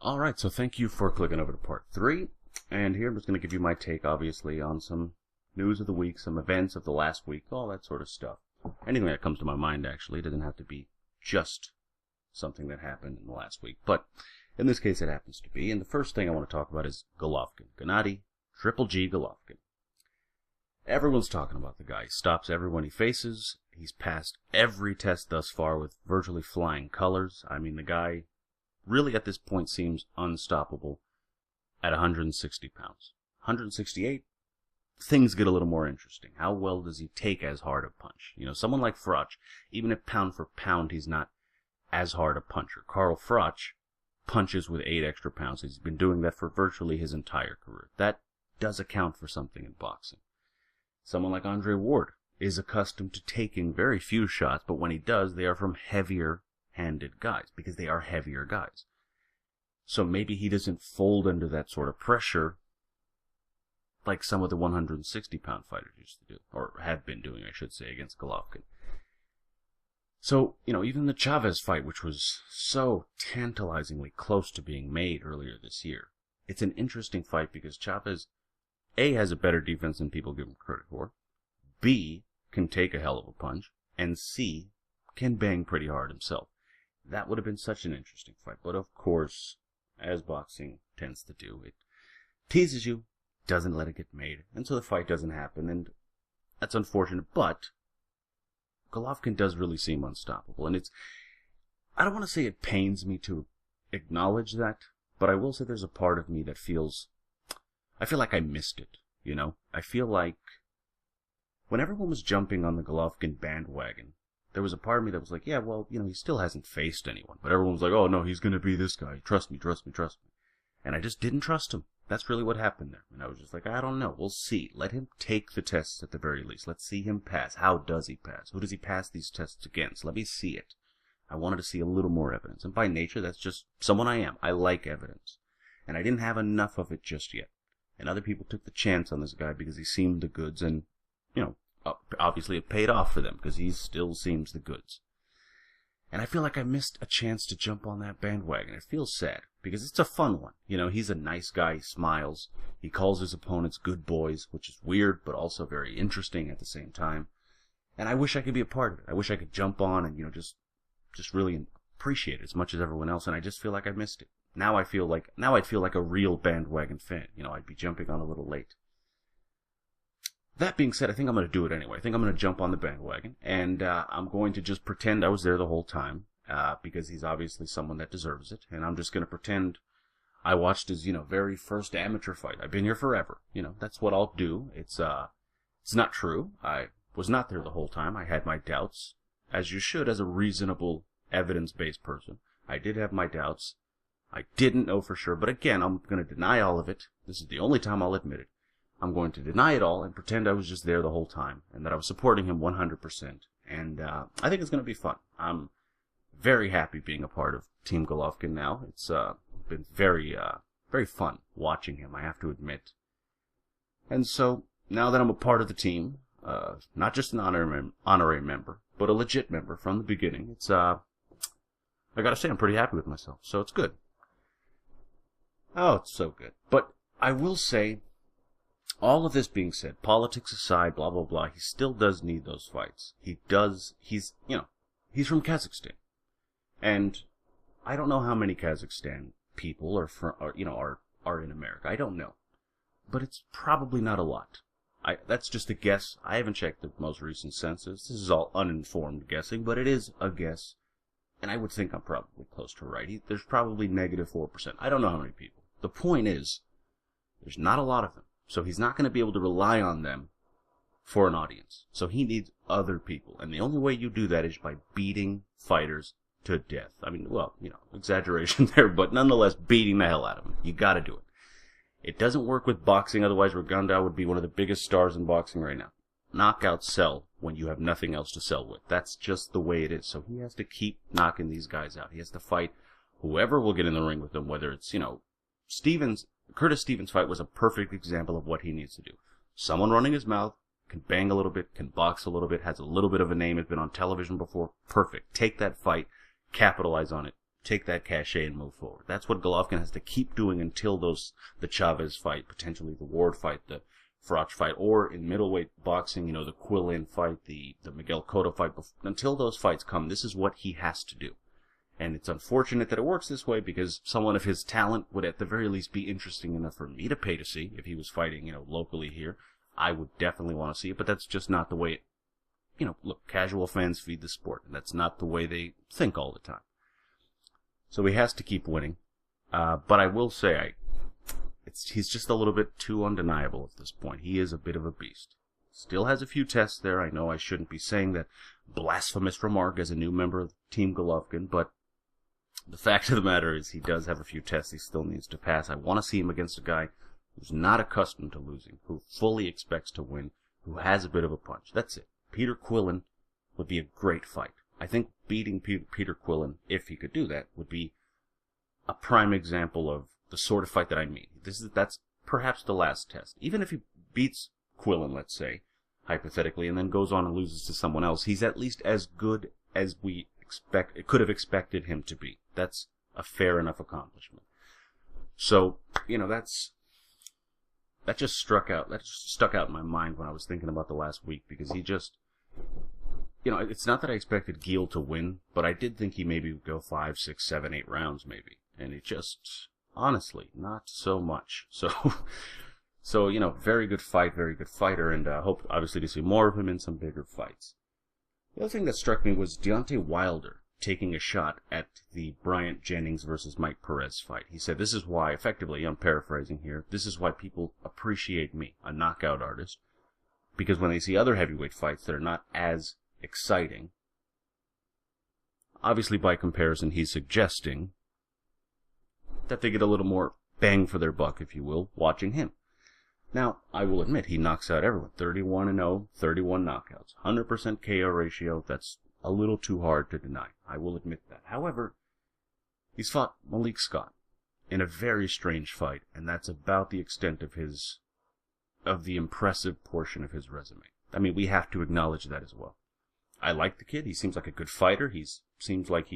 Alright, so thank you for clicking over to part 3. And here I'm just going to give you my take, obviously, on some news of the week, some events of the last week, all that sort of stuff. Anything that comes to my mind, actually. It doesn't have to be just something that happened in the last week. But in this case, it happens to be. And the first thing I want to talk about is Golovkin. Gennady Triple G Golovkin. Everyone's talking about the guy. He stops everyone he faces. He's passed every test thus far with virtually flying colors. I mean, the guy really at this point seems unstoppable at 160 pounds. 168, things get a little more interesting. How well does he take as hard a punch? You know, someone like Froch, even if pound for pound he's not as hard a puncher. Carl Froch punches with 8 extra pounds. He's been doing that for virtually his entire career. That does account for something in boxing. Someone like Andre Ward is accustomed to taking very few shots, but when he does, they are from heavier-handed guys, because they are heavier guys. So maybe he doesn't fold under that sort of pressure like some of the 160-pound fighters used to do, or have been doing, I should say, against Golovkin. So, you know, even the Chavez fight, which was so tantalizingly close to being made earlier this year, it's an interesting fight because Chavez, A, has a better defense than people give him credit for, B, can take a hell of a punch, and C, can bang pretty hard himself. That would have been such an interesting fight. But of course, as boxing tends to do, it teases you, doesn't let it get made, and so the fight doesn't happen, and that's unfortunate, but Golovkin does really seem unstoppable, and I don't want to say it pains me to acknowledge that, but I will say there's a part of me that I feel like I missed it, you know? I feel like when everyone was jumping on the Golovkin bandwagon, there was a part of me that was like, yeah, well, you know, he still hasn't faced anyone. But everyone was like, oh, no, he's going to be this guy. Trust me, trust me, trust me. And I just didn't trust him. That's really what happened there. And I was just like, I don't know. We'll see. Let him take the tests at the very least. Let's see him pass. How does he pass? Who does he pass these tests against? Let me see it. I wanted to see a little more evidence. And by nature, that's just someone I am. I like evidence. And I didn't have enough of it just yet. And other people took the chance on this guy because he seemed the goods, and, you know, obviously it paid off for them because he still seems the goods. And I feel like I missed a chance to jump on that bandwagon. It feels sad because it's a fun one. You know, he's a nice guy. He smiles. He calls his opponents good boys, which is weird but also very interesting at the same time. And I wish I could be a part of it. I wish I could jump on and, you know, just really appreciate it as much as everyone else. And I just feel like I missed it. Now I'd feel like a real bandwagon fan. You know, I'd be jumping on a little late. That being said, I think I'm going to do it anyway. I think I'm going to jump on the bandwagon, and I'm going to just pretend I was there the whole time, because he's obviously someone that deserves it, and I'm just going to pretend I watched his, you know, very first amateur fight. I've been here forever. You know, that's what I'll do. It's not true. I was not there the whole time. I had my doubts, as you should as a reasonable, evidence-based person. I did have my doubts. I didn't know for sure, but again, I'm going to deny all of it. This is the only time I'll admit it. I'm going to deny it all and pretend I was just there the whole time and that I was supporting him 100%. And I think it's going to be fun. I'm very happy being a part of Team Golovkin now. It's been very fun watching him, I have to admit. And so now that I'm a part of the team, not just an honorary member, but a legit member from the beginning, it's I got to say I'm pretty happy with myself. So it's good. Oh, it's so good. But I will say, all of this being said, politics aside, blah, blah, blah, he still does need those fights. He's from Kazakhstan. And I don't know how many Kazakhstan people are in America. I don't know. But it's probably not a lot. That's just a guess. I haven't checked the most recent census. This is all uninformed guessing, but it is a guess. And I would think I'm probably close to right. There's probably negative 4%. I don't know how many people. The point is, there's not a lot of them. So he's not going to be able to rely on them for an audience. So he needs other people. And the only way you do that is by beating fighters to death. I mean, well, you know, exaggeration there, but nonetheless, beating the hell out of them. You got to do it. It doesn't work with boxing, otherwise Ragunda would be one of the biggest stars in boxing right now. Knockouts sell when you have nothing else to sell with. That's just the way it is. So he has to keep knocking these guys out. He has to fight whoever will get in the ring with him, whether it's, you know, Curtis Stevens' fight was a perfect example of what he needs to do. Someone running his mouth, can bang a little bit, can box a little bit, has a little bit of a name, has been on television before. Perfect. Take that fight, capitalize on it, take that cachet and move forward. That's what Golovkin has to keep doing until the Chavez fight, potentially the Ward fight, the Froch fight, or in middleweight boxing, the Quillin fight, the Miguel Cotto fight. Until those fights come, this is what he has to do. And it's unfortunate that it works this way, because someone of his talent would at the very least be interesting enough for me to pay to see. If he was fighting, locally here, I would definitely want to see it, but that's just not the way look, casual fans feed the sport, and that's not the way they think all the time. So he has to keep winning. But I will say, he's just a little bit too undeniable at this point. He is a bit of a beast. Still has a few tests there. I know I shouldn't be saying that blasphemous remark as a new member of Team Golovkin, but the fact of the matter is he does have a few tests he still needs to pass. I want to see him against a guy who's not accustomed to losing, who fully expects to win, who has a bit of a punch. That's it. Peter Quillin would be a great fight. I think beating Peter Quillin, if he could do that, would be a prime example of the sort of fight that I mean. That's perhaps the last test. Even if he beats Quillin, let's say, hypothetically, and then goes on and loses to someone else, he's at least as good as we could have expected him to be. That's a fair enough accomplishment. So, that just stuck out in my mind when I was thinking about the last week, because he just, it's not that I expected Gil to win, but I did think he maybe would go 5, 6, 7, 8 rounds maybe, and it just, honestly, not so much. So, very good fight, very good fighter, and hope obviously to see more of him in some bigger fights. The other thing that struck me was Deontay Wilder taking a shot at the Bryant Jennings versus Mike Perez fight. He said, this is why, effectively, I'm paraphrasing here, this is why people appreciate me, a knockout artist, because when they see other heavyweight fights that are not as exciting, obviously by comparison he's suggesting that they get a little more bang for their buck, if you will, watching him. Now, I will admit, he knocks out everyone. 31-0, 31 knockouts. 100% KO ratio. That's a little too hard to deny. I will admit that. However, he's fought Malik Scott in a very strange fight, and that's about the extent of the impressive portion of his resume. I mean, we have to acknowledge that as well. I like the kid. He seems like a good fighter. Seems like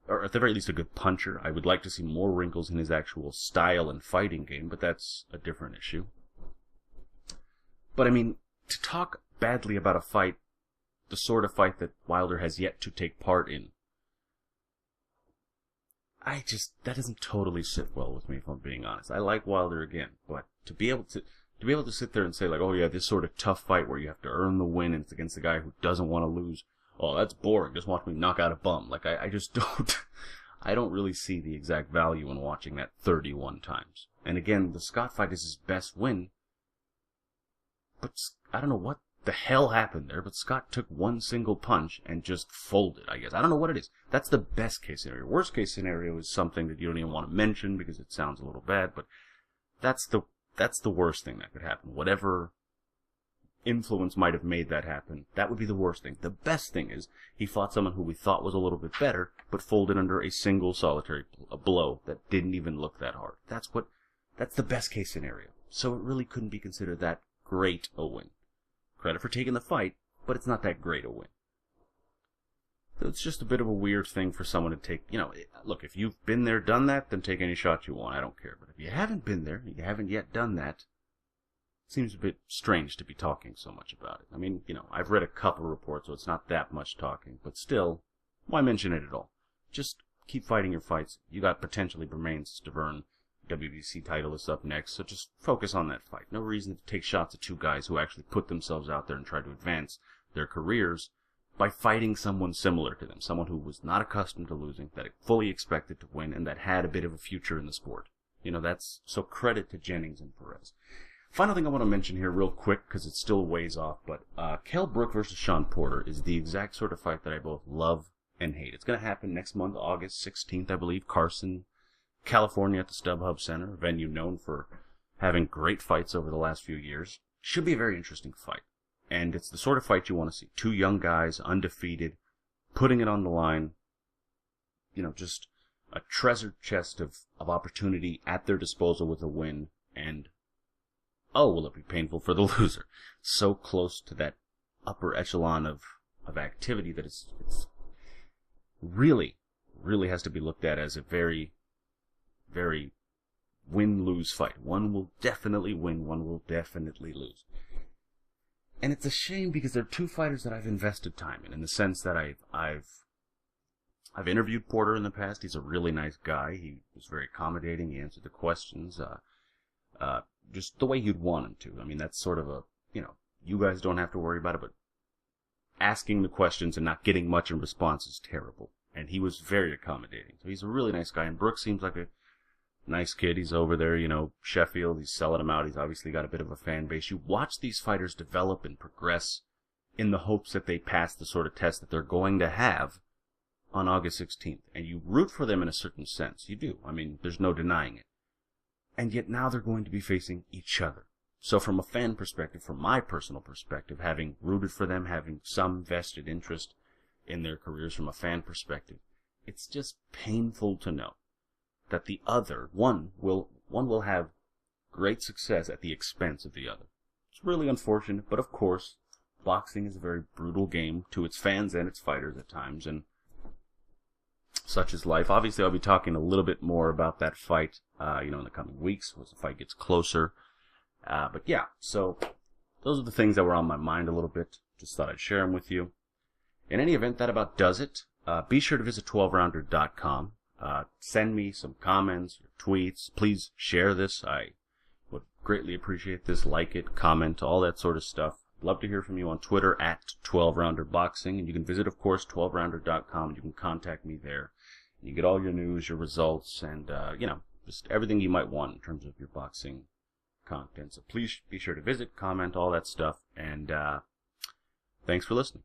or at the very least a good puncher. I would like to see more wrinkles in his actual style and fighting game, but that's a different issue. But I mean, to talk badly about a fight, the sort of fight that Wilder has yet to take part in, that doesn't totally sit well with me, if I'm being honest. I like Wilder again, but to be able to sit there and say, like, oh yeah, this sort of tough fight where you have to earn the win and it's against a guy who doesn't want to lose, oh, that's boring, just watch me knock out a bum. Like, I just don't, I don't really see the exact value in watching that 31 times. And again, the Scott fight is his best win, but I don't know what the hell happened there, but Scott took one single punch and just folded, I guess. I don't know what it is. That's the best case scenario. Worst case scenario is something that you don't even want to mention because it sounds a little bad, but that's the worst thing that could happen. Whatever influence might have made that happen, that would be the worst thing. The best thing is he fought someone who we thought was a little bit better, but folded under a single solitary blow that didn't even look that hard. That's the best case scenario. So it really couldn't be considered that great a win. Credit for taking the fight, but it's not that great a win. So it's just a bit of a weird thing for someone to take. Look, if you've been there, done that, then take any shot you want. I don't care. But if you haven't been there, you haven't yet done that, it seems a bit strange to be talking so much about it. I mean, I've read a couple reports, so it's not that much talking. But still, why mention it at all? Just keep fighting your fights. You got potentially Bermane Stiverne, WBC title is up next, so just focus on that fight. No reason to take shots at two guys who actually put themselves out there and try to advance their careers by fighting someone similar to them, someone who was not accustomed to losing, that fully expected to win, and that had a bit of a future in the sport. So credit to Jennings and Perez. Final thing I want to mention here real quick, because it's still ways off, but Kell Brook versus Shawn Porter is the exact sort of fight that I both love and hate. It's going to happen next month, August 16th, I believe, Carson, California, at the StubHub Center, a venue known for having great fights over the last few years. Should be a very interesting fight. And it's the sort of fight you want to see. Two young guys, undefeated, putting it on the line. Just a treasure chest of opportunity at their disposal with a win. And, oh, will it be painful for the loser. So close to that upper echelon of activity that it's really, really has to be looked at as a very, very win-lose fight. One will definitely win, one will definitely lose. And it's a shame because they're two fighters that I've invested time in the sense that I've interviewed Porter in the past. He's a really nice guy. He was very accommodating. He answered the questions just the way you'd want him to. I mean, that's sort of a, you guys don't have to worry about it, but asking the questions and not getting much in response is terrible. And he was very accommodating. So he's a really nice guy. And Brooks seems like a nice kid. He's over there, Sheffield. He's selling them out. He's obviously got a bit of a fan base. You watch these fighters develop and progress in the hopes that they pass the sort of test that they're going to have on August 16th. And you root for them in a certain sense. You do. I mean, there's no denying it. And yet now they're going to be facing each other. So from a fan perspective, from my personal perspective, having rooted for them, having some vested interest in their careers from a fan perspective, it's just painful to know that the other, one will have great success at the expense of the other. It's really unfortunate, but of course, boxing is a very brutal game to its fans and its fighters at times, and such is life. Obviously, I'll be talking a little bit more about that fight, in the coming weeks as the fight gets closer. But yeah, so those are the things that were on my mind a little bit. Just thought I'd share them with you. In any event, that about does it. Be sure to visit 12rounder.com. Send me some comments, or tweets. Please share this. I would greatly appreciate this. Like it, comment, all that sort of stuff. Love to hear from you on Twitter at 12RounderBoxing. And you can visit, of course, 12rounder.com. And you can contact me there. And you get all your news, your results, and, just everything you might want in terms of your boxing content. So please be sure to visit, comment, all that stuff. And thanks for listening.